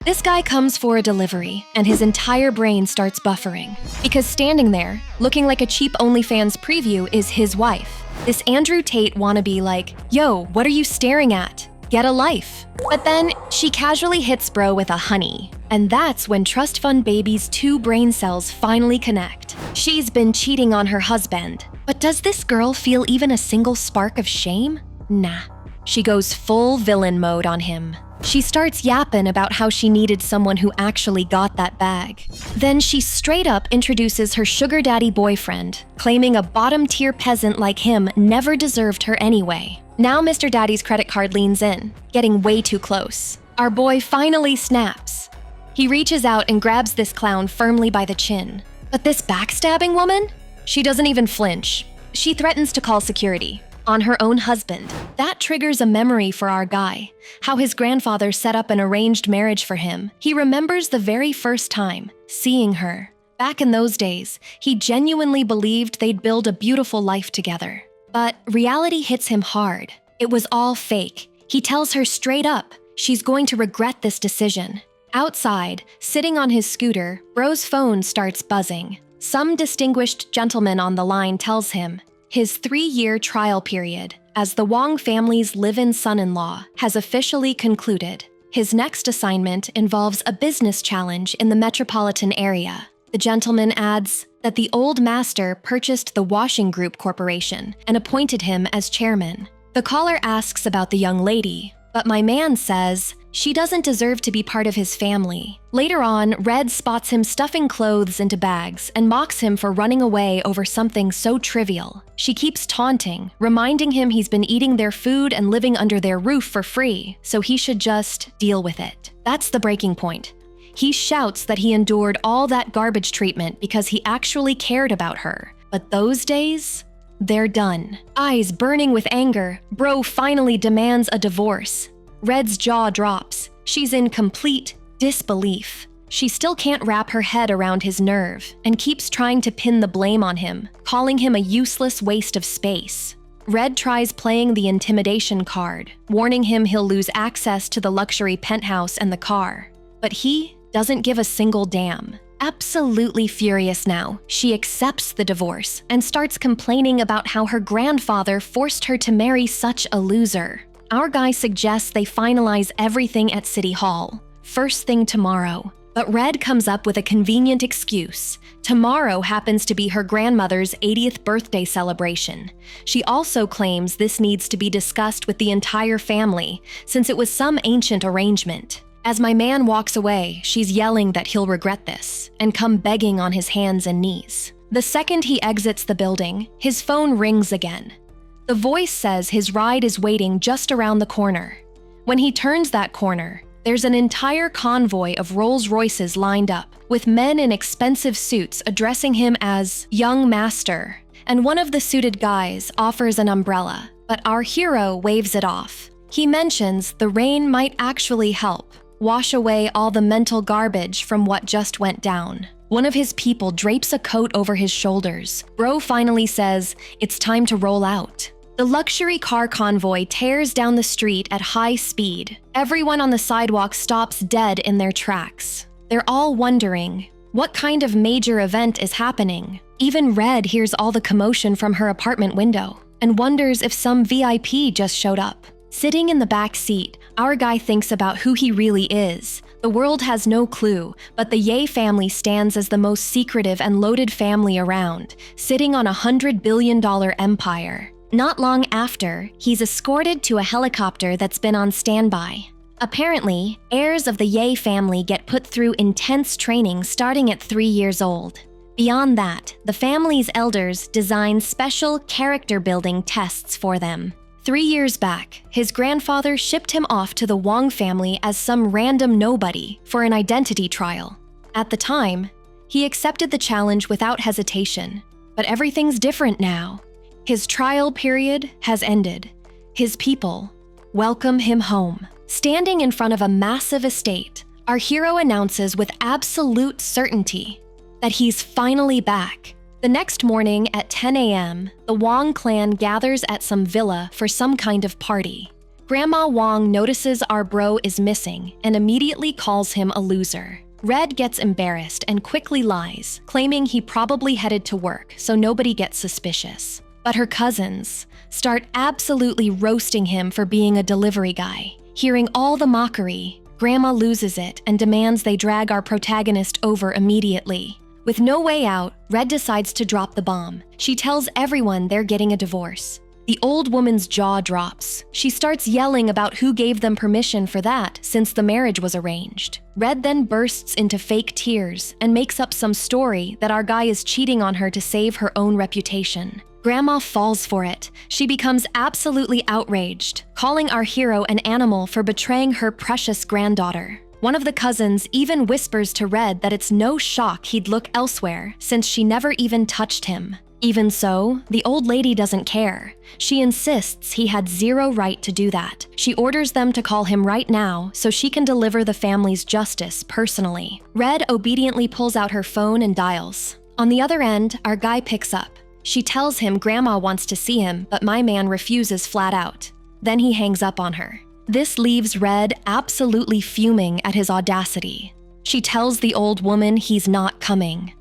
This guy comes for a delivery, and his entire brain starts buffering. Because standing there, looking like a cheap OnlyFans preview, is his wife. This Andrew Tate wannabe like, yo, what are you staring at? Get a life. But then, she casually hits bro with a honey. And that's when Trust Fund Baby's two brain cells finally connect. She's been cheating on her husband. But does this girl feel even a single spark of shame? Nah. She goes full villain mode on him. She starts yapping about how she needed someone who actually got that bag. Then she straight up introduces her sugar daddy boyfriend, claiming a bottom-tier peasant like him never deserved her anyway. Now Mr. Daddy's credit card leans in, getting way too close. Our boy finally snaps. He reaches out and grabs this clown firmly by the chin. But this backstabbing woman? She doesn't even flinch. She threatens to call security on her own husband. That triggers a memory for our guy, how his grandfather set up an arranged marriage for him. He remembers the very first time seeing her. Back in those days, he genuinely believed they'd build a beautiful life together. But reality hits him hard. It was all fake. He tells her straight up she's going to regret this decision. Outside, sitting on his scooter, bro's phone starts buzzing. Some distinguished gentleman on the line tells him his 3-year trial period as the Wong family's live-in son-in-law has officially concluded. His next assignment involves a business challenge in the metropolitan area. The gentleman adds that the old master purchased the Washing Group Corporation and appointed him as chairman. The caller asks about the young lady, but my man says she doesn't deserve to be part of his family. Later on, Red spots him stuffing clothes into bags and mocks him for running away over something so trivial. She keeps taunting, reminding him he's been eating their food and living under their roof for free, so he should just deal with it. That's the breaking point. He shouts that he endured all that garbage treatment because he actually cared about her. But those days, they're done. Eyes burning with anger, bro finally demands a divorce. Red's jaw drops. She's in complete disbelief. She still can't wrap her head around his nerve and keeps trying to pin the blame on him, calling him a useless waste of space. Red tries playing the intimidation card, warning him he'll lose access to the luxury penthouse and the car. But he doesn't give a single damn. Absolutely furious now, she accepts the divorce and starts complaining about how her grandfather forced her to marry such a loser. Our guy suggests they finalize everything at City Hall, first thing tomorrow. But Red comes up with a convenient excuse. Tomorrow happens to be her grandmother's 80th birthday celebration. She also claims this needs to be discussed with the entire family, since it was some ancient arrangement. As my man walks away, she's yelling that he'll regret this and come begging on his hands and knees. The second he exits the building, his phone rings again. The voice says his ride is waiting just around the corner. When he turns that corner, there's an entire convoy of Rolls-Royces lined up, with men in expensive suits addressing him as young master. And one of the suited guys offers an umbrella, but our hero waves it off. He mentions the rain might actually help wash away all the mental garbage from what just went down. One of his people drapes a coat over his shoulders. Bro finally says it's time to roll out. The luxury car convoy tears down the street at high speed. Everyone on the sidewalk stops dead in their tracks. They're all wondering, what kind of major event is happening? Even Red hears all the commotion from her apartment window and wonders if some VIP just showed up. Sitting in the back seat, our guy thinks about who he really is. The world has no clue, but the Ye family stands as the most secretive and loaded family around, sitting on a $100 billion empire. Not long after, he's escorted to a helicopter that's been on standby. Apparently, heirs of the Ye family get put through intense training starting at 3 years old. Beyond that, the family's elders design special character-building tests for them. 3 years back, his grandfather shipped him off to the Wong family as some random nobody for an identity trial. At the time, he accepted the challenge without hesitation, but everything's different now. His trial period has ended. His people welcome him home. Standing in front of a massive estate, our hero announces with absolute certainty that he's finally back. The next morning at 10 a.m., the Wong clan gathers at some villa for some kind of party. Grandma Wong notices our bro is missing and immediately calls him a loser. Red gets embarrassed and quickly lies, claiming he probably headed to work so nobody gets suspicious. But her cousins start absolutely roasting him for being a delivery guy. Hearing all the mockery, Grandma loses it and demands they drag our protagonist over immediately. With no way out, Red decides to drop the bomb. She tells everyone they're getting a divorce. The old woman's jaw drops. She starts yelling about who gave them permission for that since the marriage was arranged. Red then bursts into fake tears and makes up some story that our guy is cheating on her to save her own reputation. Grandma falls for it. She becomes absolutely outraged, calling our hero an animal for betraying her precious granddaughter. One of the cousins even whispers to Red that it's no shock he'd look elsewhere since she never even touched him. Even so, the old lady doesn't care. She insists he had zero right to do that. She orders them to call him right now so she can deliver the family's justice personally. Red obediently pulls out her phone and dials. On the other end, our guy picks up. She tells him Grandma wants to see him, but my man refuses flat out. Then he hangs up on her. This leaves Red absolutely fuming at his audacity. She tells the old woman he's not coming.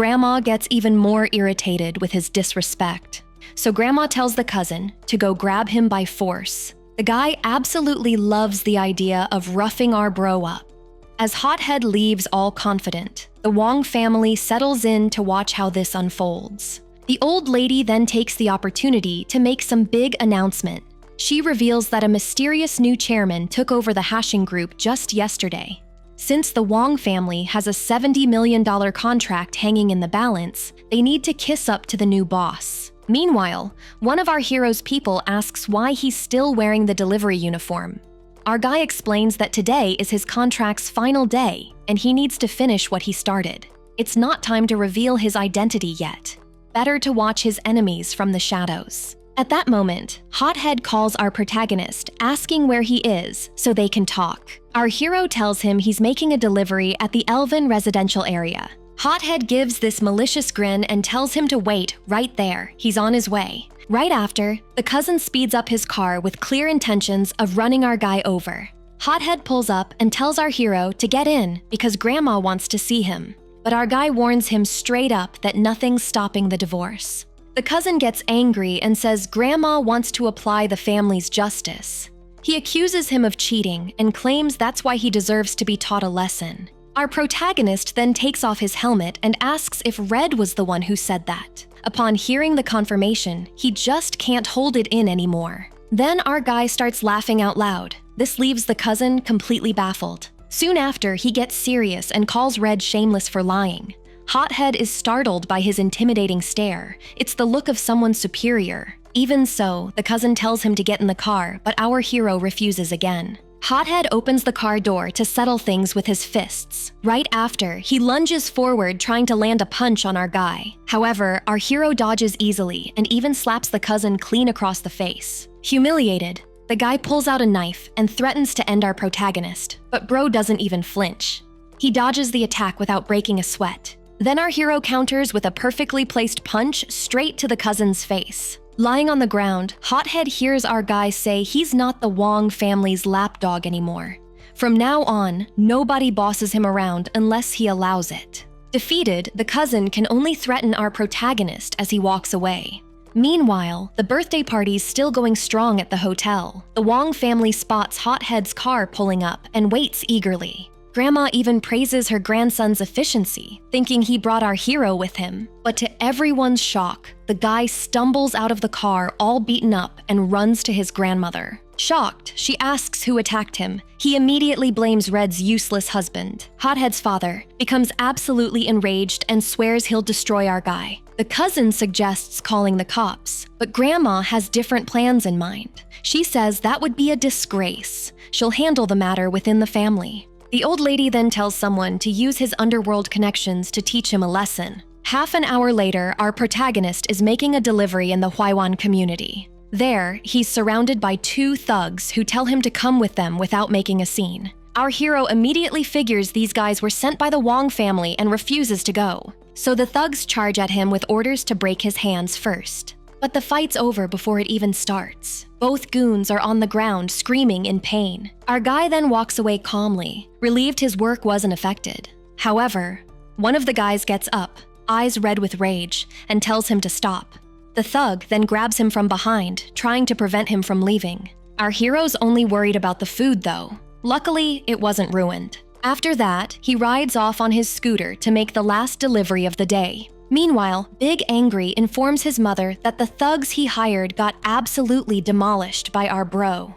Grandma gets even more irritated with his disrespect. So Grandma tells the cousin to go grab him by force. The guy absolutely loves the idea of roughing our bro up. As Hothead leaves all confident, the Wong family settles in to watch how this unfolds. The old lady then takes the opportunity to make some big announcement. She reveals that a mysterious new chairman took over the hashing group just yesterday. Since the Wong family has a $70 million contract hanging in the balance, they need to kiss up to the new boss. Meanwhile, one of our hero's people asks why he's still wearing the delivery uniform. Our guy explains that today is his contract's final day, and he needs to finish what he started. It's not time to reveal his identity yet. Better to watch his enemies from the shadows. At that moment, Hothead calls our protagonist, asking where he is so they can talk. Our hero tells him he's making a delivery at the Elven residential area. Hothead gives this malicious grin and tells him to wait right there. He's on his way. Right after, the cousin speeds up his car with clear intentions of running our guy over. Hothead pulls up and tells our hero to get in because Grandma wants to see him. But our guy warns him straight up that nothing's stopping the divorce. The cousin gets angry and says Grandma wants to apply the family's justice. He accuses him of cheating and claims that's why he deserves to be taught a lesson. Our protagonist then takes off his helmet and asks if Red was the one who said that. Upon hearing the confirmation, he just can't hold it in anymore. Then our guy starts laughing out loud. This leaves the cousin completely baffled. Soon after, he gets serious and calls Red shameless for lying. Hothead is startled by his intimidating stare. It's the look of someone superior. Even so, the cousin tells him to get in the car, but our hero refuses again. Hothead opens the car door to settle things with his fists. Right after, he lunges forward trying to land a punch on our guy. However, our hero dodges easily and even slaps the cousin clean across the face. Humiliated, the guy pulls out a knife and threatens to end our protagonist, but bro doesn't even flinch. He dodges the attack without breaking a sweat. Then our hero counters with a perfectly placed punch straight to the cousin's face. Lying on the ground, Hothead hears our guy say he's not the Wong family's lapdog anymore. From now on, nobody bosses him around unless he allows it. Defeated, the cousin can only threaten our protagonist as he walks away. Meanwhile, the birthday party's still going strong at the hotel. The Wong family spots Hothead's car pulling up and waits eagerly. Grandma even praises her grandson's efficiency, thinking he brought our hero with him. But to everyone's shock, the guy stumbles out of the car all beaten up and runs to his grandmother. Shocked, she asks who attacked him. He immediately blames Red's useless husband. Hothead's father becomes absolutely enraged and swears he'll destroy our guy. The cousin suggests calling the cops, but Grandma has different plans in mind. She says that would be a disgrace. She'll handle the matter within the family. The old lady then tells someone to use his underworld connections to teach him a lesson. Half an hour later, our protagonist is making a delivery in the Huaiwan community. There, he's surrounded by two thugs who tell him to come with them without making a scene. Our hero immediately figures these guys were sent by the Wong family and refuses to go. So the thugs charge at him with orders to break his hands first. But the fight's over before it even starts. Both goons are on the ground screaming in pain. Our guy then walks away calmly, relieved his work wasn't affected. However, one of the guys gets up, eyes red with rage, and tells him to stop. The thug then grabs him from behind, trying to prevent him from leaving. Our hero's only worried about the food though. Luckily, it wasn't ruined. After that, he rides off on his scooter to make the last delivery of the day. Meanwhile, Big Angry informs his mother that the thugs he hired got absolutely demolished by our bro.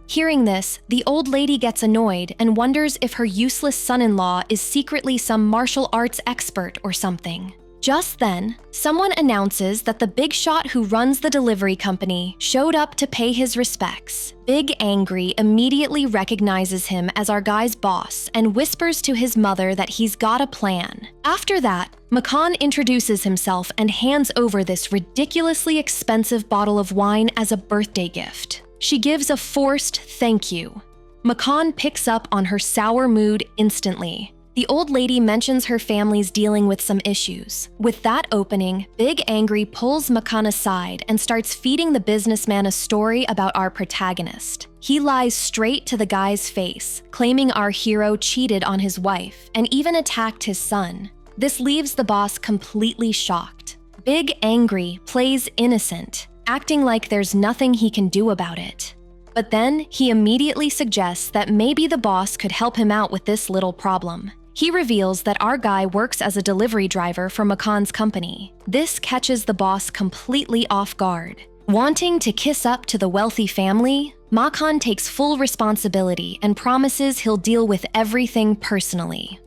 Hearing this, the old lady gets annoyed and wonders if her useless son-in-law is secretly some martial arts expert or something. Just then, someone announces that the big shot who runs the delivery company showed up to pay his respects. Big Angry immediately recognizes him as our guy's boss and whispers to his mother that he's got a plan. After that, Makan introduces himself and hands over this ridiculously expensive bottle of wine as a birthday gift. She gives a forced thank you. Makan picks up on her sour mood instantly. The old lady mentions her family's dealing with some issues. With that opening, Big Angry pulls Makan aside and starts feeding the businessman a story about our protagonist. He lies straight to the guy's face, claiming our hero cheated on his wife and even attacked his son. This leaves the boss completely shocked. Big Angry plays innocent, acting like there's nothing he can do about it. But then he immediately suggests that maybe the boss could help him out with this little problem. He reveals that our guy works as a delivery driver for Makan's company. This catches the boss completely off guard. Wanting to kiss up to the wealthy family, Makan takes full responsibility and promises he'll deal with everything personally.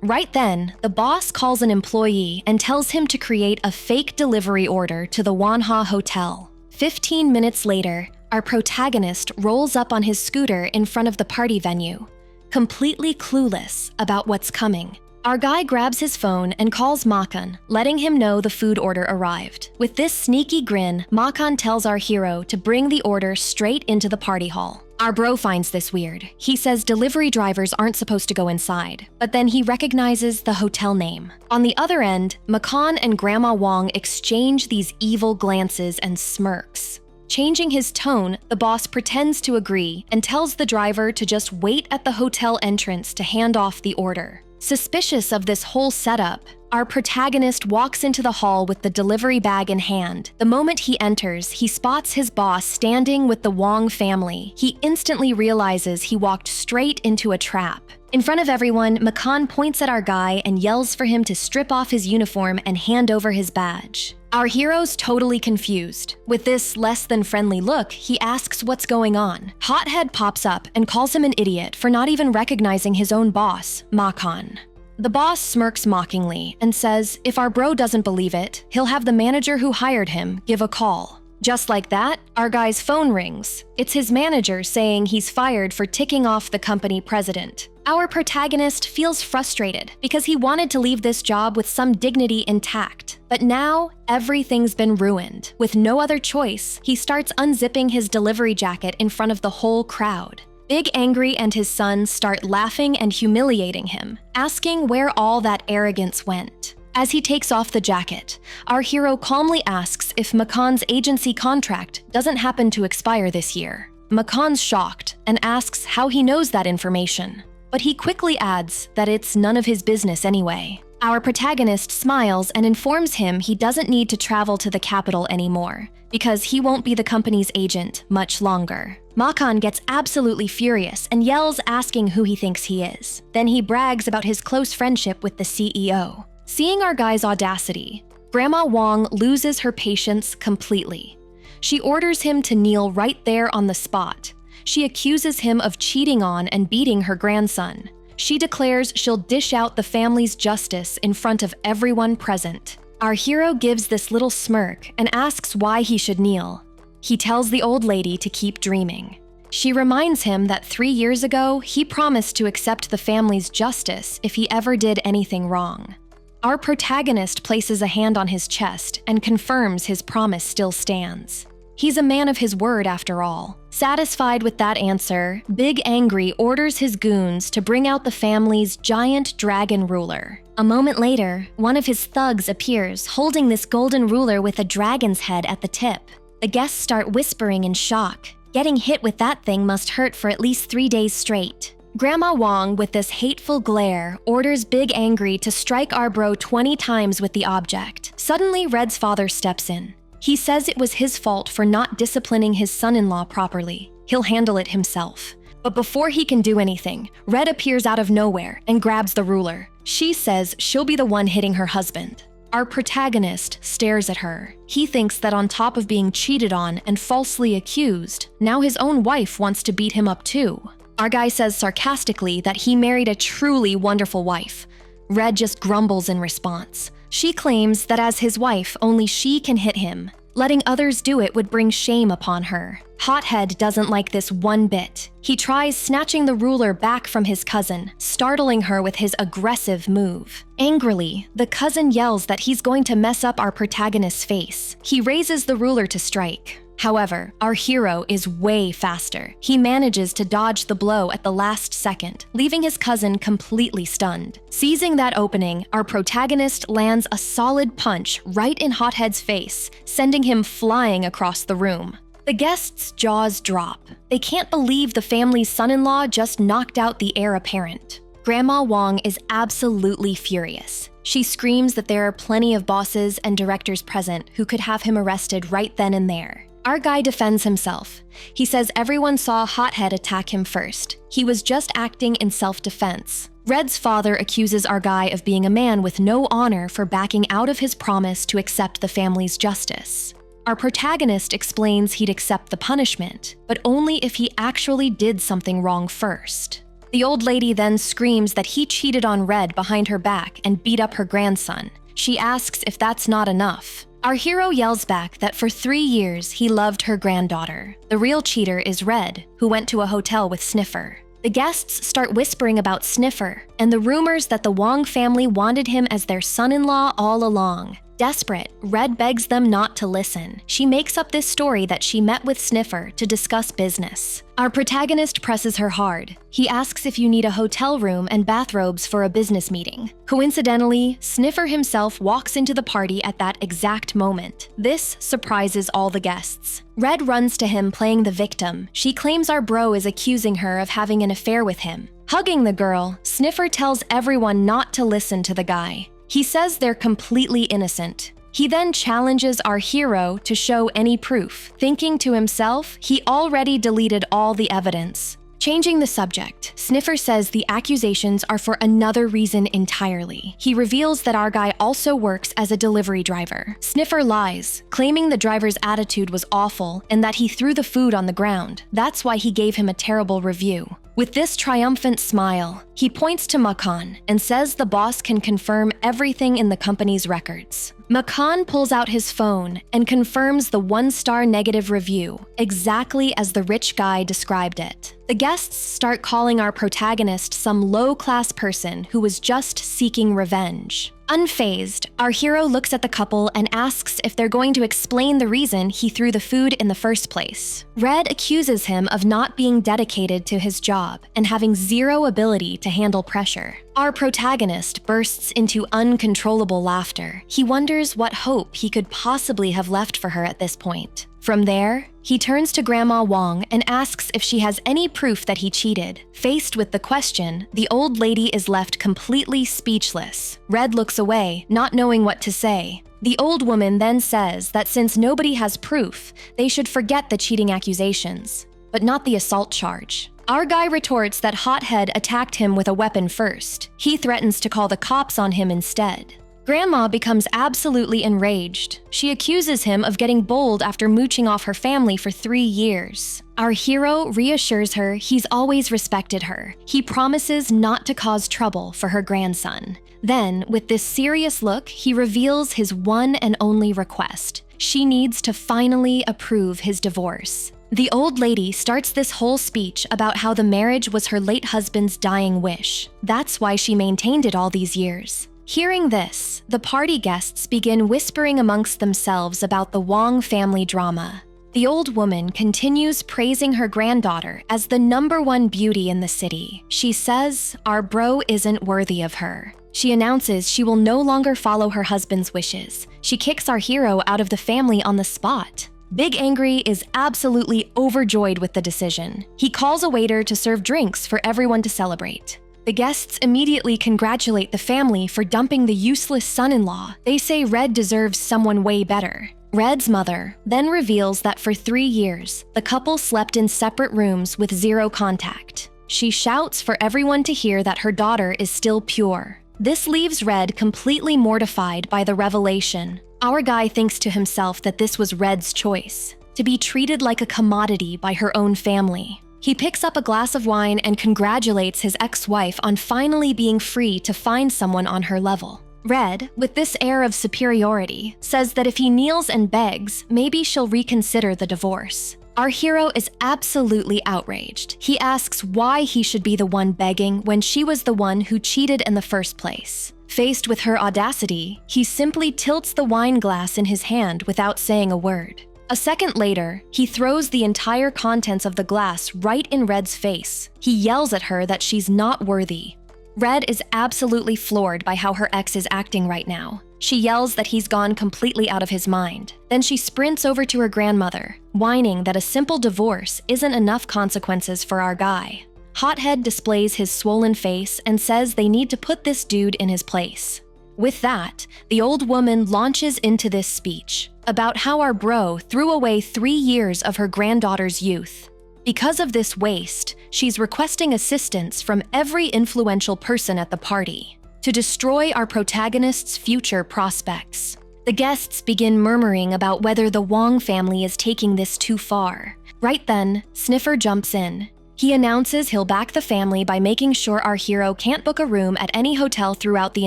Right then, the boss calls an employee and tells him to create a fake delivery order to the Manhwa hotel. 15 minutes later, our protagonist rolls up on his scooter in front of the party venue, completely clueless about what's coming. Our guy grabs his phone and calls Makan, letting him know the food order arrived. With this sneaky grin, Makan tells our hero to bring the order straight into the party hall. Our bro finds this weird. He says delivery drivers aren't supposed to go inside, but then he recognizes the hotel name. On the other end, Makan and Grandma Wong exchange these evil glances and smirks. Changing his tone, the boss pretends to agree and tells the driver to just wait at the hotel entrance to hand off the order. Suspicious of this whole setup, our protagonist walks into the hall with the delivery bag in hand. The moment he enters, he spots his boss standing with the Wong family. He instantly realizes he walked straight into a trap. In front of everyone, Makan points at our guy and yells for him to strip off his uniform and hand over his badge. Our hero's totally confused. With this less than friendly look, he asks what's going on. Hothead pops up and calls him an idiot for not even recognizing his own boss, Makan. The boss smirks mockingly and says if our bro doesn't believe it, he'll have the manager who hired him give a call. Just like that, our guy's phone rings. It's his manager saying he's fired for ticking off the company president. Our protagonist feels frustrated because he wanted to leave this job with some dignity intact. But now, everything's been ruined. With no other choice, he starts unzipping his delivery jacket in front of the whole crowd. Big Angry and his son start laughing and humiliating him, asking where all that arrogance went. As he takes off the jacket, our hero calmly asks if Makan's agency contract doesn't happen to expire this year. Makan's shocked and asks how he knows that information, but he quickly adds that it's none of his business anyway. Our protagonist smiles and informs him he doesn't need to travel to the capital anymore, because he won't be the company's agent much longer. Makan gets absolutely furious and yells asking who he thinks he is. Then he brags about his close friendship with the CEO. Seeing our guy's audacity, Grandma Wong loses her patience completely. She orders him to kneel right there on the spot. She accuses him of cheating on and beating her grandson. She declares she'll dish out the family's justice in front of everyone present. Our hero gives this little smirk and asks why he should kneel. He tells the old lady to keep dreaming. She reminds him that 3 years ago, he promised to accept the family's justice if he ever did anything wrong. Our protagonist places a hand on his chest and confirms his promise still stands. He's a man of his word after all. Satisfied with that answer, Big Angry orders his goons to bring out the family's giant dragon ruler. A moment later, one of his thugs appears holding this golden ruler with a dragon's head at the tip. The guests start whispering in shock. Getting hit with that thing must hurt for at least 3 days straight. Grandma Wong, with this hateful glare, orders Big Angry to strike our bro 20 times with the object. Suddenly, Red's father steps in. He says it was his fault for not disciplining his son-in-law properly. He'll handle it himself. But before he can do anything, Red appears out of nowhere and grabs the ruler. She says she'll be the one hitting her husband. Our protagonist stares at her. He thinks that on top of being cheated on and falsely accused, now his own wife wants to beat him up too. Our guy says sarcastically that he married a truly wonderful wife. Red just grumbles in response. She claims that as his wife, only she can hit him. Letting others do it would bring shame upon her. Hothead doesn't like this one bit. He tries snatching the ruler back from his cousin, startling her with his aggressive move. Angrily, the cousin yells that he's going to mess up our protagonist's face. He raises the ruler to strike. However, our hero is way faster. He manages to dodge the blow at the last second, leaving his cousin completely stunned. Seizing that opening, our protagonist lands a solid punch right in Hothead's face, sending him flying across the room. The guests' jaws drop. They can't believe the family's son-in-law just knocked out the heir apparent. Grandma Wong is absolutely furious. She screams that there are plenty of bosses and directors present who could have him arrested right then and there. Our guy defends himself. He says everyone saw Hothead attack him first. He was just acting in self-defense. Red's father accuses our guy of being a man with no honor for backing out of his promise to accept the family's justice. Our protagonist explains he'd accept the punishment, but only if he actually did something wrong first. The old lady then screams that he cheated on Red behind her back and beat up her grandson. She asks if that's not enough. Our hero yells back that for 3 years he loved her granddaughter. The real cheater is Red, who went to a hotel with Sniffer. The guests start whispering about Sniffer and the rumors that the Wong family wanted him as their son-in-law all along. Desperate, Red begs them not to listen. She makes up this story that she met with Sniffer to discuss business. Our protagonist presses her hard. He asks if you need a hotel room and bathrobes for a business meeting. Coincidentally, Sniffer himself walks into the party at that exact moment. This surprises all the guests. Red runs to him playing the victim. She claims our bro is accusing her of having an affair with him. Hugging the girl, Sniffer tells everyone not to listen to the guy. He says they're completely innocent. He then challenges our hero to show any proof, thinking to himself he already deleted all the evidence. Changing the subject, Sniffer says the accusations are for another reason entirely. He reveals that our guy also works as a delivery driver. Sniffer lies, claiming the driver's attitude was awful and that he threw the food on the ground. That's why he gave him a terrible review. With this triumphant smile, he points to Makan and says the boss can confirm everything in the company's records. Makan pulls out his phone and confirms the 1-star negative review, exactly as the rich guy described it. The guests start calling our protagonist some low-class person who was just seeking revenge. Unfazed, our hero looks at the couple and asks if they're going to explain the reason he threw the food in the first place. Red accuses him of not being dedicated to his job and having zero ability to handle pressure. Our protagonist bursts into uncontrollable laughter. He wonders what hope he could possibly have left for her at this point. From there, he turns to Grandma Wong and asks if she has any proof that he cheated. Faced with the question, the old lady is left completely speechless. Red looks away, not knowing what to say. The old woman then says that since nobody has proof, they should forget the cheating accusations, but not the assault charge. Our guy retorts that Hothead attacked him with a weapon first. He threatens to call the cops on him instead. Grandma becomes absolutely enraged. She accuses him of getting bold after mooching off her family for 3 years. Our hero reassures her he's always respected her. He promises not to cause trouble for her grandson. Then, with this serious look, he reveals his one and only request. She needs to finally approve his divorce. The old lady starts this whole speech about how the marriage was her late husband's dying wish. That's why she maintained it all these years. Hearing this, the party guests begin whispering amongst themselves about the Wong family drama. The old woman continues praising her granddaughter as the #1 beauty in the city. She says our bro isn't worthy of her. She announces she will no longer follow her husband's wishes. She kicks our hero out of the family on the spot. Big Angry is absolutely overjoyed with the decision. He calls a waiter to serve drinks for everyone to celebrate. The guests immediately congratulate the family for dumping the useless son-in-law. They say Red deserves someone way better. Red's mother then reveals that for 3 years, the couple slept in separate rooms with zero contact. She shouts for everyone to hear that her daughter is still pure. This leaves Red completely mortified by the revelation. Our guy thinks to himself that this was Red's choice, to be treated like a commodity by her own family. He picks up a glass of wine and congratulates his ex-wife on finally being free to find someone on her level. Red, with this air of superiority, says that if he kneels and begs, maybe she'll reconsider the divorce. Our hero is absolutely outraged. He asks why he should be the one begging when she was the one who cheated in the first place. Faced with her audacity, he simply tilts the wine glass in his hand without saying a word. A second later, he throws the entire contents of the glass right in Red's face. He yells at her that she's not worthy. Red is absolutely floored by how her ex is acting right now. She yells that he's gone completely out of his mind. Then she sprints over to her grandmother, whining that a simple divorce isn't enough consequences for our guy. Hothead displays his swollen face and says they need to put this dude in his place. With that, the old woman launches into this speech about how our bro threw away 3 years of her granddaughter's youth. Because of this waste, she's requesting assistance from every influential person at the party to destroy our protagonist's future prospects. The guests begin murmuring about whether the Wong family is taking this too far. Right then, Sniffer jumps in. He announces he'll back the family by making sure our hero can't book a room at any hotel throughout the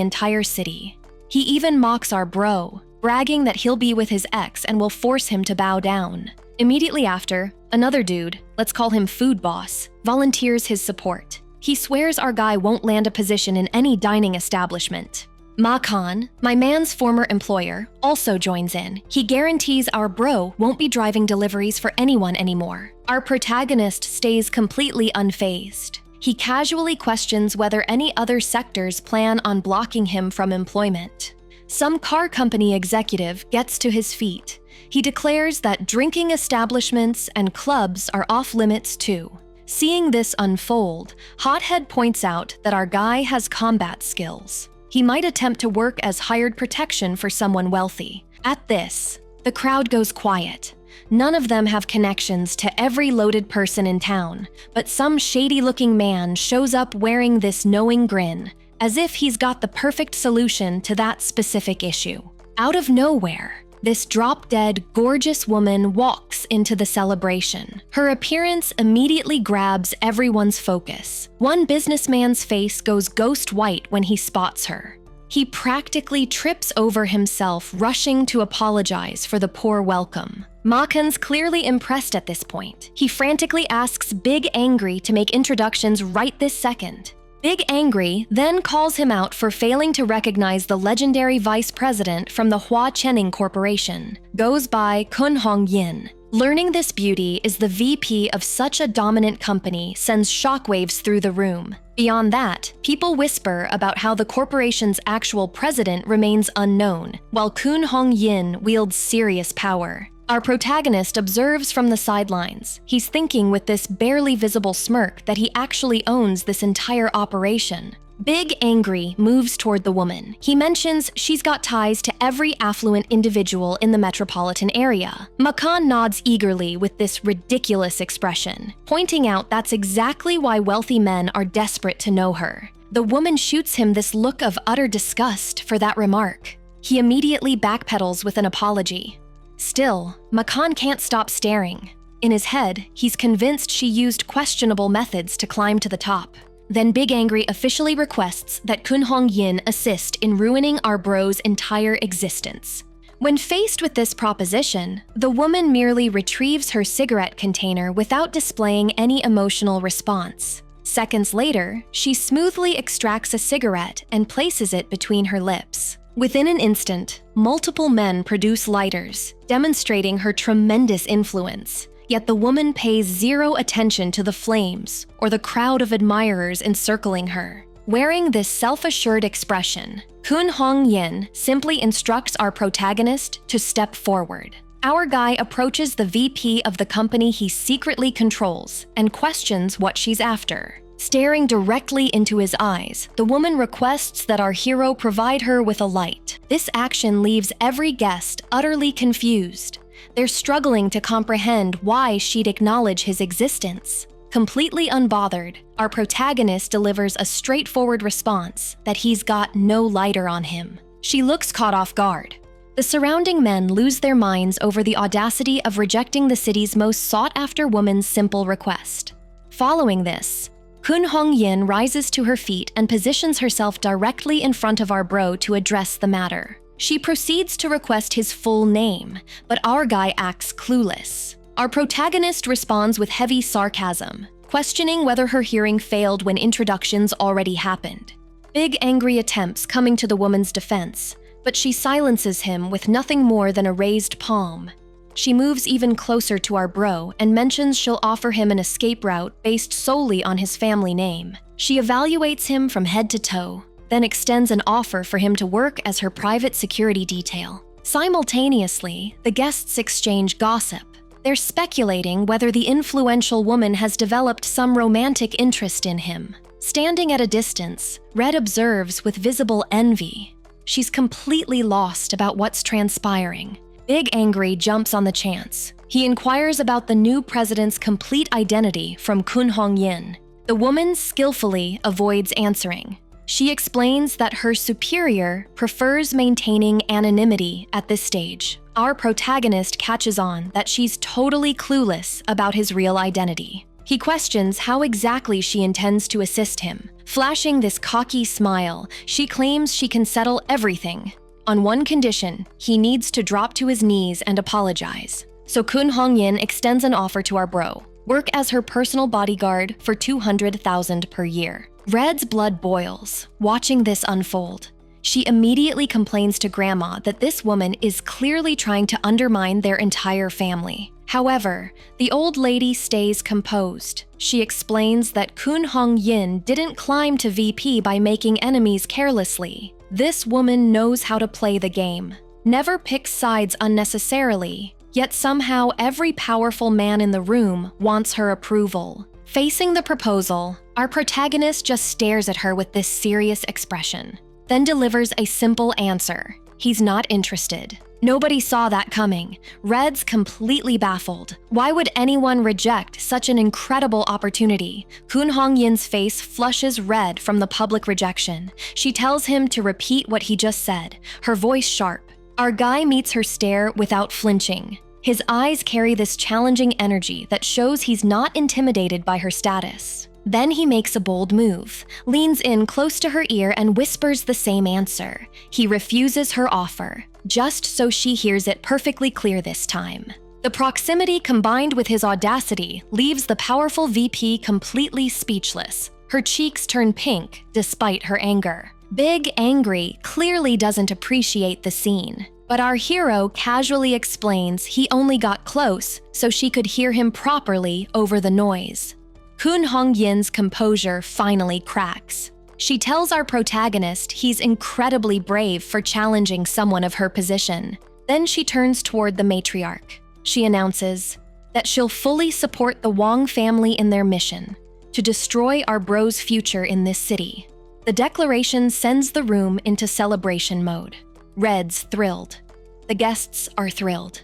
entire city. He even mocks our bro, bragging that he'll be with his ex and will force him to bow down. Immediately after, another dude, let's call him Food Boss, volunteers his support. He swears our guy won't land a position in any dining establishment. Ma Khan, my man's former employer, also joins in. He guarantees our bro won't be driving deliveries for anyone anymore. Our protagonist stays completely unfazed. He casually questions whether any other sectors plan on blocking him from employment. Some car company executive gets to his feet. He declares that drinking establishments and clubs are off limits too. Seeing this unfold, Hothead points out that our guy has combat skills. He might attempt to work as hired protection for someone wealthy. At this, the crowd goes quiet. None of them have connections to every loaded person in town, but some shady-looking man shows up wearing this knowing grin, as if he's got the perfect solution to that specific issue. Out of nowhere, this drop-dead, gorgeous woman walks into the celebration. Her appearance immediately grabs everyone's focus. One businessman's face goes ghost white when he spots her. He practically trips over himself, rushing to apologize for the poor welcome. Makan's clearly impressed at this point. He frantically asks Big Angry to make introductions right this second. Big Angry then calls him out for failing to recognize the legendary vice president from the Hua Chenning Corporation, goes by Kun Hong Yin. Learning this beauty is the VP of such a dominant company sends shockwaves through the room. Beyond that, people whisper about how the corporation's actual president remains unknown, while Kun Hong Yin wields serious power. Our protagonist observes from the sidelines. He's thinking with this barely visible smirk that he actually owns this entire operation. Big Angry moves toward the woman. He mentions she's got ties to every affluent individual in the metropolitan area. Makan nods eagerly with this ridiculous expression, pointing out that's exactly why wealthy men are desperate to know her. The woman shoots him this look of utter disgust for that remark. He immediately backpedals with an apology. Still, Makan can't stop staring. In his head, he's convinced she used questionable methods to climb to the top. Then Big Angry officially requests that Kun Hong Yin assist in ruining our bro's entire existence. When faced with this proposition, the woman merely retrieves her cigarette container without displaying any emotional response. Seconds later, she smoothly extracts a cigarette and places it between her lips. Within an instant, multiple men produce lighters, demonstrating her tremendous influence. Yet the woman pays zero attention to the flames or the crowd of admirers encircling her. Wearing this self-assured expression, Kun Hong Yin simply instructs our protagonist to step forward. Our guy approaches the VP of the company he secretly controls and questions what she's after. Staring directly into his eyes, the woman requests that our hero provide her with a light. This action leaves every guest utterly confused. They're struggling to comprehend why she'd acknowledge his existence. Completely unbothered, our protagonist delivers a straightforward response that he's got no lighter on him. She looks caught off guard. The surrounding men lose their minds over the audacity of rejecting the city's most sought-after woman's simple request. Following this, Kun Hong Yin rises to her feet and positions herself directly in front of our bro to address the matter. She proceeds to request his full name, but our guy acts clueless. Our protagonist responds with heavy sarcasm, questioning whether her hearing failed when introductions already happened. Big angry attempts coming to the woman's defense, but she silences him with nothing more than a raised palm. She moves even closer to our bro and mentions she'll offer him an escape route based solely on his family name. She evaluates him from head to toe, then extends an offer for him to work as her private security detail. Simultaneously, the guests exchange gossip. They're speculating whether the influential woman has developed some romantic interest in him. Standing at a distance, Red observes with visible envy. She's completely lost about what's transpiring. Big Angry jumps on the chance. He inquires about the new president's complete identity from Kun Hong Yin. The woman skillfully avoids answering. She explains that her superior prefers maintaining anonymity at this stage. Our protagonist catches on that she's totally clueless about his real identity. He questions how exactly she intends to assist him. Flashing this cocky smile, she claims she can settle everything. On one condition, he needs to drop to his knees and apologize. So Kun Hong Yin extends an offer to our bro. Work as her personal bodyguard for 200,000 per year. Red's blood boils, watching this unfold. She immediately complains to Grandma that this woman is clearly trying to undermine their entire family. However, the old lady stays composed. She explains that Kun Hong Yin didn't climb to VP by making enemies carelessly. This woman knows how to play the game, never picks sides unnecessarily, yet somehow every powerful man in the room wants her approval. Facing the proposal, our protagonist just stares at her with this serious expression, then delivers a simple answer. He's not interested. Nobody saw that coming. Red's completely baffled. Why would anyone reject such an incredible opportunity? Kun Hong Yin's face flushes red from the public rejection. She tells him to repeat what he just said, her voice sharp. Our guy meets her stare without flinching. His eyes carry this challenging energy that shows he's not intimidated by her status. Then he makes a bold move, leans in close to her ear and whispers the same answer. He refuses her offer, just so she hears it perfectly clear this time. The proximity combined with his audacity leaves the powerful VP completely speechless. Her cheeks turn pink despite her anger. Big Angry clearly doesn't appreciate the scene, but our hero casually explains he only got close so she could hear him properly over the noise. Kun Hong Yin's composure finally cracks. She tells our protagonist he's incredibly brave for challenging someone of her position. Then she turns toward the matriarch. She announces that she'll fully support the Wong family in their mission to destroy our bro's future in this city. The declaration sends the room into celebration mode. Red's thrilled. The guests are thrilled.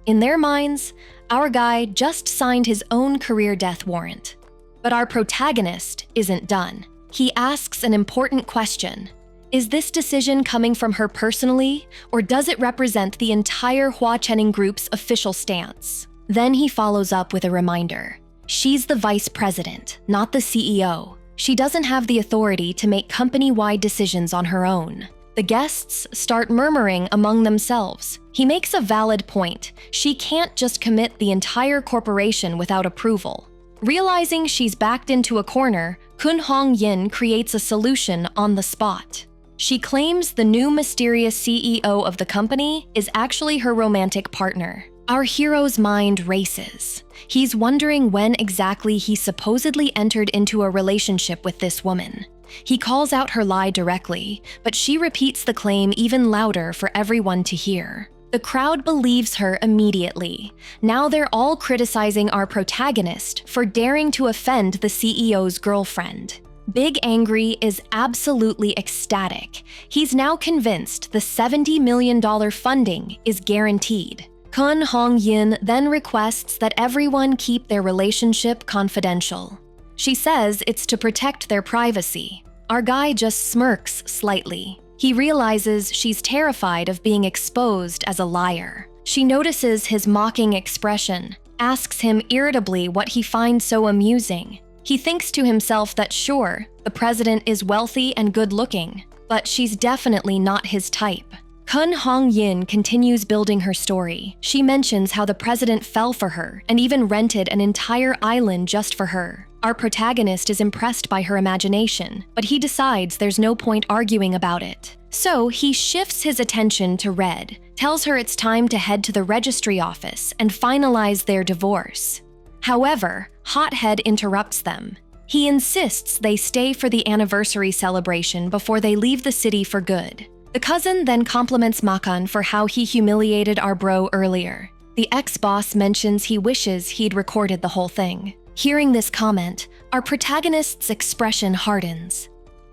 In their minds, our guy just signed his own career death warrant. But our protagonist isn't done. He asks an important question. Is this decision coming from her personally, or does it represent the entire Hua Chenning Group's official stance? Then he follows up with a reminder. She's the vice president, not the CEO. She doesn't have the authority to make company-wide decisions on her own. The guests start murmuring among themselves. He makes a valid point. She can't just commit the entire corporation without approval. Realizing she's backed into a corner, Kun Hong Yin creates a solution on the spot. She claims the new mysterious CEO of the company is actually her romantic partner. Our hero's mind races. He's wondering when exactly he supposedly entered into a relationship with this woman. He calls out her lie directly, but she repeats the claim even louder for everyone to hear. The crowd believes her immediately. Now they're all criticizing our protagonist for daring to offend the CEO's girlfriend. Big Angry is absolutely ecstatic. He's now convinced the $70 million funding is guaranteed. Kun Hong-yin then requests that everyone keep their relationship confidential. She says it's to protect their privacy. Our guy just smirks slightly. He realizes she's terrified of being exposed as a liar. She notices his mocking expression, asks him irritably what he finds so amusing. He thinks to himself that sure, the president is wealthy and good-looking, but she's definitely not his type. Kun Hong-yin continues building her story. She mentions how the president fell for her and even rented an entire island just for her. Our protagonist is impressed by her imagination, but he decides there's no point arguing about it. So he shifts his attention to Red, tells her it's time to head to the registry office and finalize their divorce. However, Hothead interrupts them. He insists they stay for the anniversary celebration before they leave the city for good. The cousin then compliments Makan for how he humiliated our bro earlier. The ex-boss mentions he wishes he'd recorded the whole thing. Hearing this comment, our protagonist's expression hardens.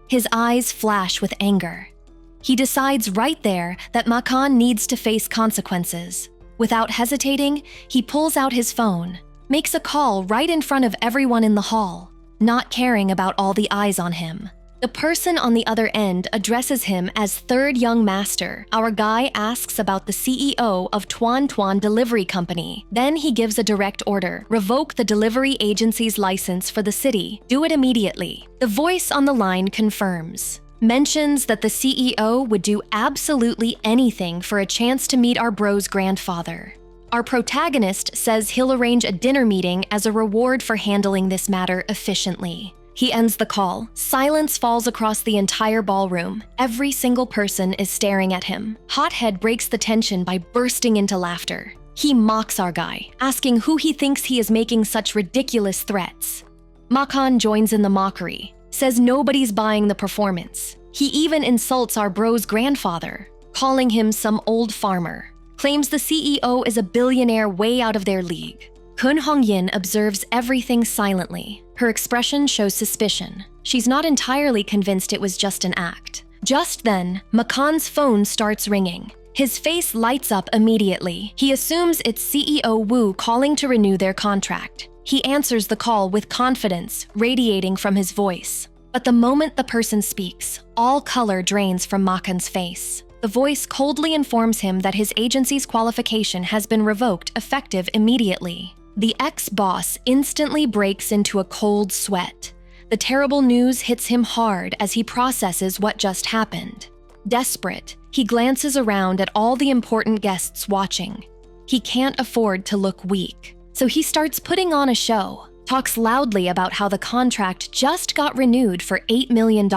His eyes flash with anger. He decides right there that Makan needs to face consequences. Without hesitating, he pulls out his phone, makes a call right in front of everyone in the hall, not caring about all the eyes on him. The person on the other end addresses him as Third Young Master. Our guy asks about the CEO of Tuan Tuan Delivery Company. Then he gives a direct order. Revoke the delivery agency's license for the city. Do it immediately. The voice on the line confirms. Mentions that the CEO would do absolutely anything for a chance to meet our bro's grandfather. Our protagonist says he'll arrange a dinner meeting as a reward for handling this matter efficiently. He ends the call. Silence falls across the entire ballroom. Every single person is staring at him. Hothead breaks the tension by bursting into laughter. He mocks our guy, asking who he thinks he is making such ridiculous threats. Makan joins in the mockery, says nobody's buying the performance. He even insults our bro's grandfather, calling him some old farmer. Claims the CEO is a billionaire way out of their league. Kun Hong-yin observes everything silently. Her expression shows suspicion. She's not entirely convinced it was just an act. Just then, Makan's phone starts ringing. His face lights up immediately. He assumes it's CEO Wu calling to renew their contract. He answers the call with confidence radiating from his voice. But the moment the person speaks, all color drains from Makan's face. The voice coldly informs him that his agency's qualification has been revoked effective immediately. The ex-boss instantly breaks into a cold sweat. The terrible news hits him hard as he processes what just happened. Desperate, he glances around at all the important guests watching. He can't afford to look weak, so he starts putting on a show, talks loudly about how the contract just got renewed for $8 million.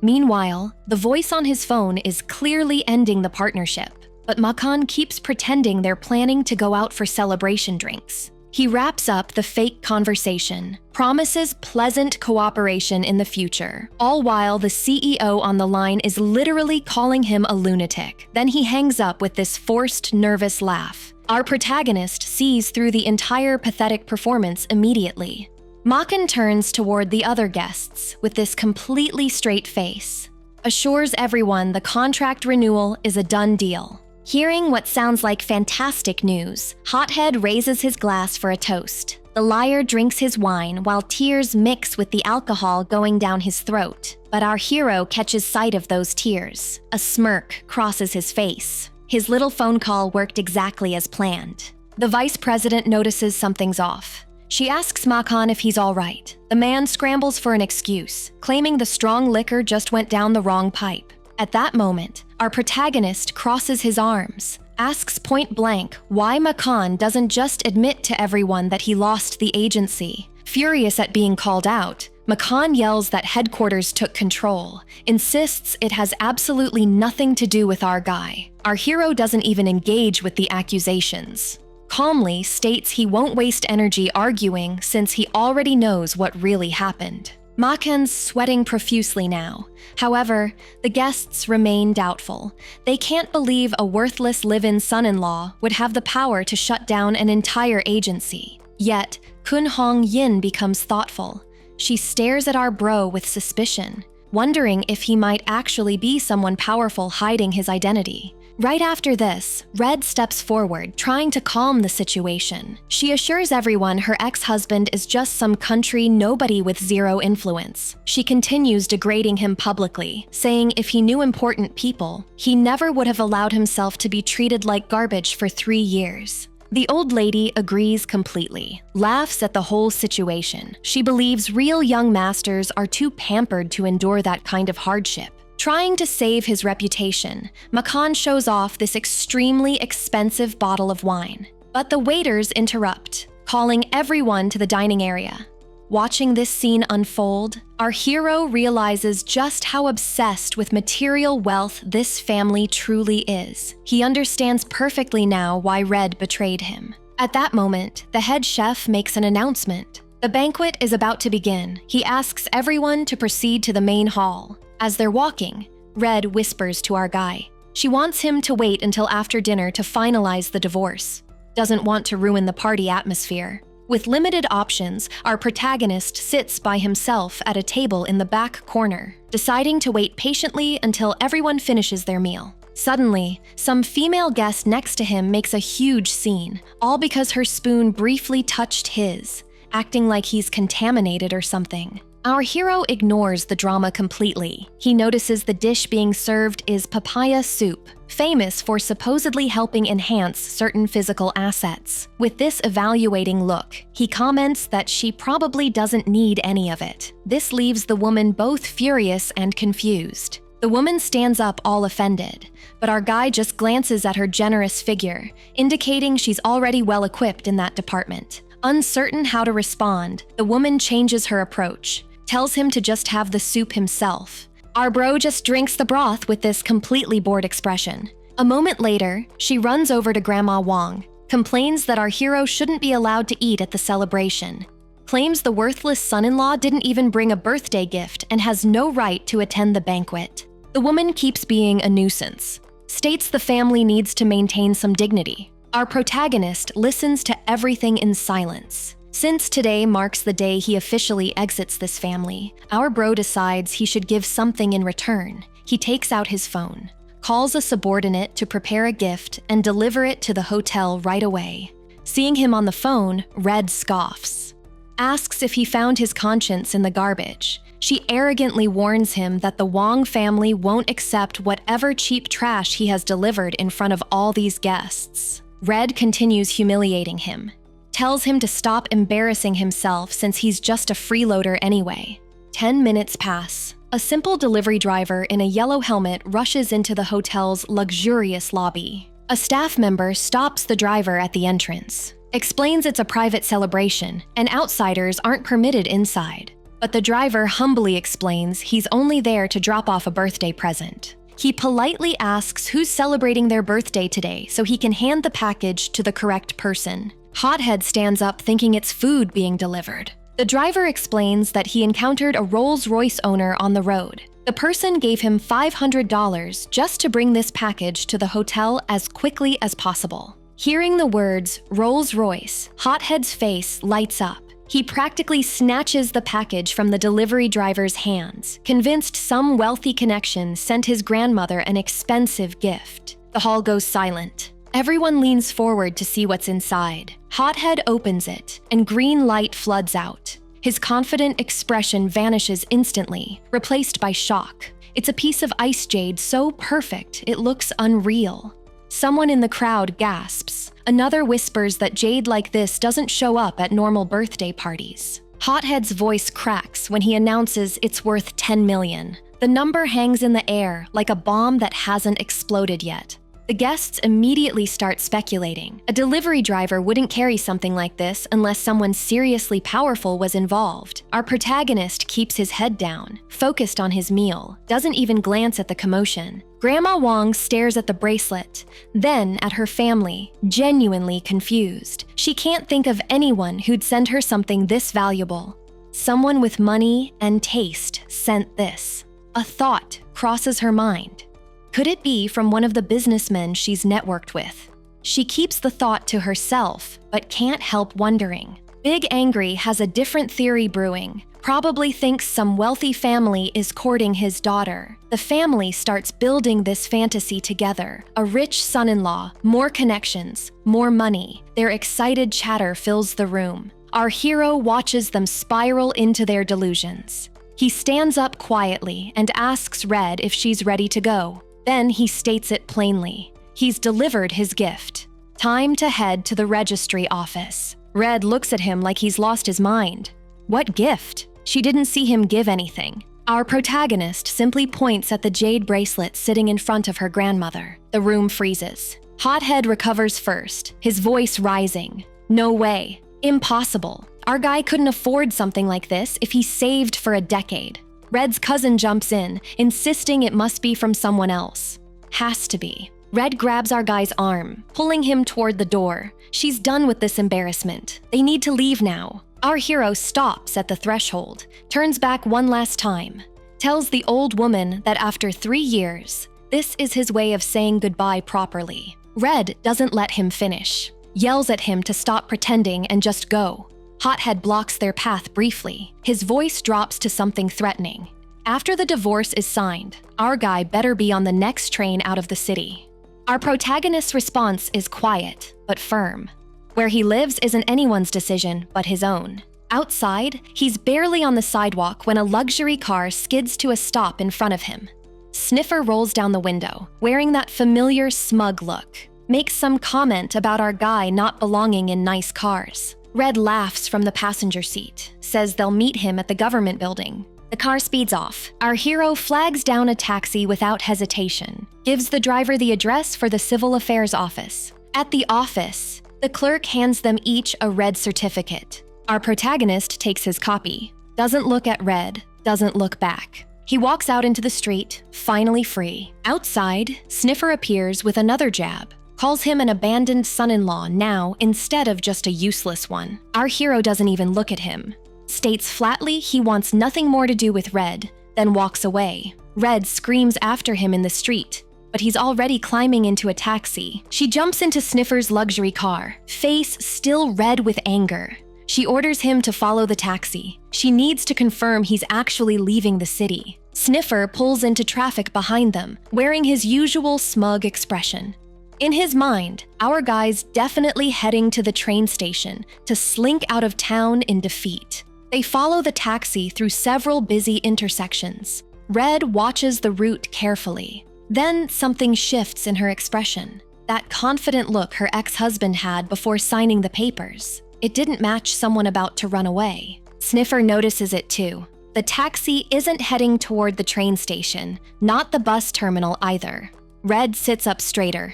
Meanwhile, the voice on his phone is clearly ending the partnership. But Makan keeps pretending they're planning to go out for celebration drinks. He wraps up the fake conversation, promises pleasant cooperation in the future, all while the CEO on the line is literally calling him a lunatic. Then he hangs up with this forced, nervous laugh. Our protagonist sees through the entire pathetic performance immediately. Makan turns toward the other guests with this completely straight face, assures everyone the contract renewal is a done deal. Hearing what sounds like fantastic news, Hothead raises his glass for a toast. The liar drinks his wine while tears mix with the alcohol going down his throat. But our hero catches sight of those tears. A smirk crosses his face. His little phone call worked exactly as planned. The vice president notices something's off. She asks Makan if he's all right. The man scrambles for an excuse, claiming the strong liquor just went down the wrong pipe. At that moment, our protagonist crosses his arms, asks point blank why Makan doesn't just admit to everyone that he lost the agency. Furious at being called out, Makan yells that headquarters took control, insists it has absolutely nothing to do with our guy. Our hero doesn't even engage with the accusations. Calmly states he won't waste energy arguing since he already knows what really happened. Makan's sweating profusely now. However, the guests remain doubtful. They can't believe a worthless live-in son-in-law would have the power to shut down an entire agency. Yet, Kun Hong Yin becomes thoughtful. She stares at our bro with suspicion, wondering if he might actually be someone powerful hiding his identity. Right after this, Red steps forward, trying to calm the situation. She assures everyone her ex-husband is just some country nobody with zero influence. She continues degrading him publicly, saying if he knew important people, he never would have allowed himself to be treated like garbage for 3 years. The old lady agrees completely, laughs at the whole situation. She believes real young masters are too pampered to endure that kind of hardship. Trying to save his reputation, Makan shows off this extremely expensive bottle of wine. But the waiters interrupt, calling everyone to the dining area. Watching this scene unfold, our hero realizes just how obsessed with material wealth this family truly is. He understands perfectly now why Red betrayed him. At that moment, the head chef makes an announcement. The banquet is about to begin. He asks everyone to proceed to the main hall. As they're walking, Red whispers to our guy. She wants him to wait until after dinner to finalize the divorce. Doesn't want to ruin the party atmosphere. With limited options, our protagonist sits by himself at a table in the back corner, deciding to wait patiently until everyone finishes their meal. Suddenly, some female guest next to him makes a huge scene, all because her spoon briefly touched his, acting like he's contaminated or something. Our hero ignores the drama completely. He notices the dish being served is papaya soup, famous for supposedly helping enhance certain physical assets. With this evaluating look, he comments that she probably doesn't need any of it. This leaves the woman both furious and confused. The woman stands up all offended, but our guy just glances at her generous figure, indicating she's already well equipped in that department. Uncertain how to respond, the woman changes her approach, tells him to just have the soup himself. Our bro just drinks the broth with this completely bored expression. A moment later, she runs over to Grandma Wong, complains that our hero shouldn't be allowed to eat at the celebration, claims the worthless son-in-law didn't even bring a birthday gift and has no right to attend the banquet. The woman keeps being a nuisance, states the family needs to maintain some dignity. Our protagonist listens to everything in silence. Since today marks the day he officially exits this family, our bro decides he should give something in return. He takes out his phone, calls a subordinate to prepare a gift and deliver it to the hotel right away. Seeing him on the phone, Red scoffs. Asks if he found his conscience in the garbage. She arrogantly warns him that the Wong family won't accept whatever cheap trash he has delivered in front of all these guests. Red continues humiliating him. Tells him to stop embarrassing himself since he's just a freeloader anyway. 10 minutes pass. A simple delivery driver in a yellow helmet rushes into the hotel's luxurious lobby. A staff member stops the driver at the entrance, explains it's a private celebration and outsiders aren't permitted inside. But the driver humbly explains he's only there to drop off a birthday present. He politely asks who's celebrating their birthday today so he can hand the package to the correct person. Hothead stands up thinking it's food being delivered. The driver explains that he encountered a Rolls-Royce owner on the road. The person gave him $500 just to bring this package to the hotel as quickly as possible. Hearing the words Rolls-Royce, Hothead's face lights up. He practically snatches the package from the delivery driver's hands, convinced some wealthy connection sent his grandmother an expensive gift. The hall goes silent. Everyone leans forward to see what's inside. Hothead opens it, and green light floods out. His confident expression vanishes instantly, replaced by shock. It's a piece of ice jade so perfect it looks unreal. Someone in the crowd gasps. Another whispers that jade like this doesn't show up at normal birthday parties. Hothead's voice cracks when he announces it's worth 10 million. The number hangs in the air like a bomb that hasn't exploded yet. The guests immediately start speculating. A delivery driver wouldn't carry something like this unless someone seriously powerful was involved. Our protagonist keeps his head down, focused on his meal, doesn't even glance at the commotion. Grandma Wong stares at the bracelet, then at her family, genuinely confused. She can't think of anyone who'd send her something this valuable. Someone with money and taste sent this. A thought crosses her mind. Could it be from one of the businessmen she's networked with? She keeps the thought to herself, but can't help wondering. Big Angry has a different theory brewing. Probably thinks some wealthy family is courting his daughter. The family starts building this fantasy together. A rich son-in-law, more connections, more money. Their excited chatter fills the room. Our hero watches them spiral into their delusions. He stands up quietly and asks Red if she's ready to go. Then he states it plainly. He's delivered his gift. Time to head to the registry office. Red looks at him like he's lost his mind. What gift? She didn't see him give anything. Our protagonist simply points at the jade bracelet sitting in front of her grandmother. The room freezes. Hothead recovers first, his voice rising. No way. Impossible. Our guy couldn't afford something like this if he saved for a decade. Red's cousin jumps in, insisting it must be from someone else. Has to be. Red grabs our guy's arm, pulling him toward the door. She's done with this embarrassment. They need to leave now. Our hero stops at the threshold, turns back one last time, tells the old woman that after 3 years, this is his way of saying goodbye properly. Red doesn't let him finish, yells at him to stop pretending and just go. Hothead blocks their path briefly. His voice drops to something threatening. After the divorce is signed, our guy better be on the next train out of the city. Our protagonist's response is quiet, but firm. Where he lives isn't anyone's decision but his own. Outside, he's barely on the sidewalk when a luxury car skids to a stop in front of him. Sniffer rolls down the window, wearing that familiar smug look. Makes some comment about our guy not belonging in nice cars. Red laughs from the passenger seat, says they'll meet him at the government building. The car speeds off. Our hero flags down a taxi without hesitation, gives the driver the address for the civil affairs office. At the office, the clerk hands them each a red certificate. Our protagonist takes his copy, doesn't look at Red, doesn't look back. He walks out into the street, finally free. Outside, Sniffer appears with another jab. Calls him an abandoned son-in-law now instead of just a useless one. Our hero doesn't even look at him. States flatly he wants nothing more to do with Red, then walks away. Red screams after him in the street, but he's already climbing into a taxi. She jumps into Sniffer's luxury car, face still red with anger. She orders him to follow the taxi. She needs to confirm he's actually leaving the city. Sniffer pulls into traffic behind them, wearing his usual smug expression. In his mind, our guy's definitely heading to the train station to slink out of town in defeat. They follow the taxi through several busy intersections. Red watches the route carefully. Then something shifts in her expression. That confident look her ex-husband had before signing the papers. It didn't match someone about to run away. Sniffer notices it too. The taxi isn't heading toward the train station, not the bus terminal either. Red sits up straighter.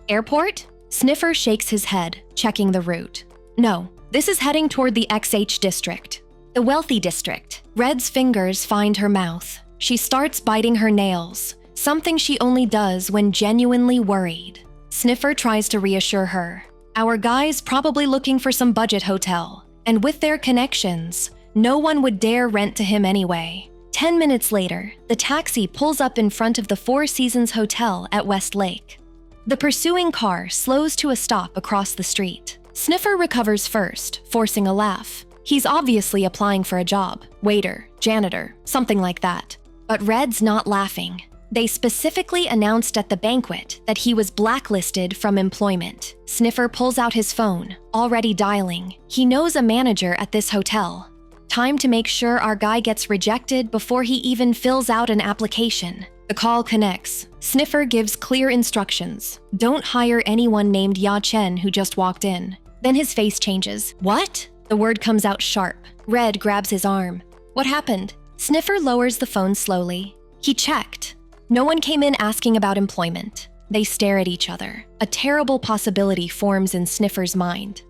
Airport? Sniffer shakes his head, checking the route. No, this is heading toward the XH district. The wealthy district. Red's fingers find her mouth. She starts biting her nails, something she only does when genuinely worried. Sniffer tries to reassure her. Our guy's probably looking for some budget hotel, and with their connections, no one would dare rent to him anyway. 10 minutes later, the taxi pulls up in front of the Four Seasons Hotel at West Lake. The pursuing car slows to a stop across the street. Sniffer recovers first, forcing a laugh. He's obviously applying for a job, waiter, janitor, something like that. But Red's not laughing. They specifically announced at the banquet that he was blacklisted from employment. Sniffer pulls out his phone, already dialing. He knows a manager at this hotel. Time to make sure our guy gets rejected before he even fills out an application. The call connects. Sniffer gives clear instructions. Don't hire anyone named Chen who just walked in. Then his face changes. What? The word comes out sharp. Red grabs his arm. What happened? Sniffer lowers the phone slowly. He checked. No one came in asking about employment. They stare at each other. A terrible possibility forms in Sniffer's mind.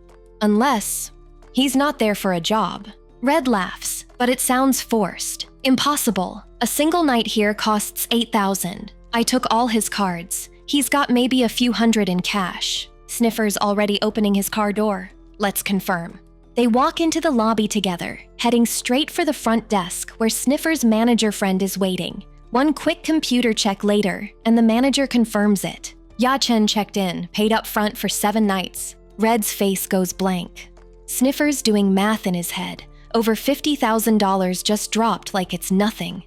Unless he's not there for a job. Red laughs, but it sounds forced. Impossible. A single night here costs $8,000. I took all his cards. He's got maybe a few hundred in cash. Sniffer's already opening his car door. Let's confirm. They walk into the lobby together, heading straight for the front desk where Sniffer's manager friend is waiting. One quick computer check later, and the manager confirms it. Chen checked in, paid up front for 7 nights. Red's face goes blank. Sniffer's doing math in his head. Over $50,000 just dropped like it's nothing.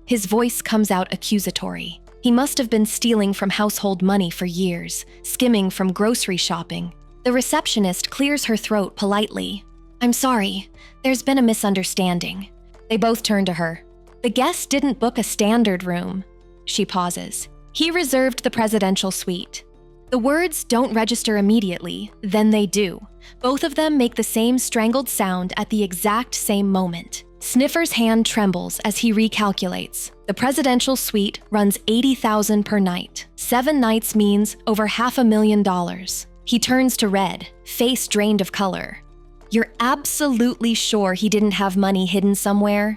His voice comes out accusatory. He must have been stealing from household money for years, skimming from grocery shopping. The receptionist clears her throat politely. I'm sorry, there's been a misunderstanding. They both turn to her. The guest didn't book a standard room. She pauses. He reserved the presidential suite. The words don't register immediately, then they do. Both of them make the same strangled sound at the exact same moment. Sniffer's hand trembles as he recalculates. The presidential suite runs $80,000 per night. 7 nights means over $500,000. He turns to Red, face drained of color. You're absolutely sure he didn't have money hidden somewhere?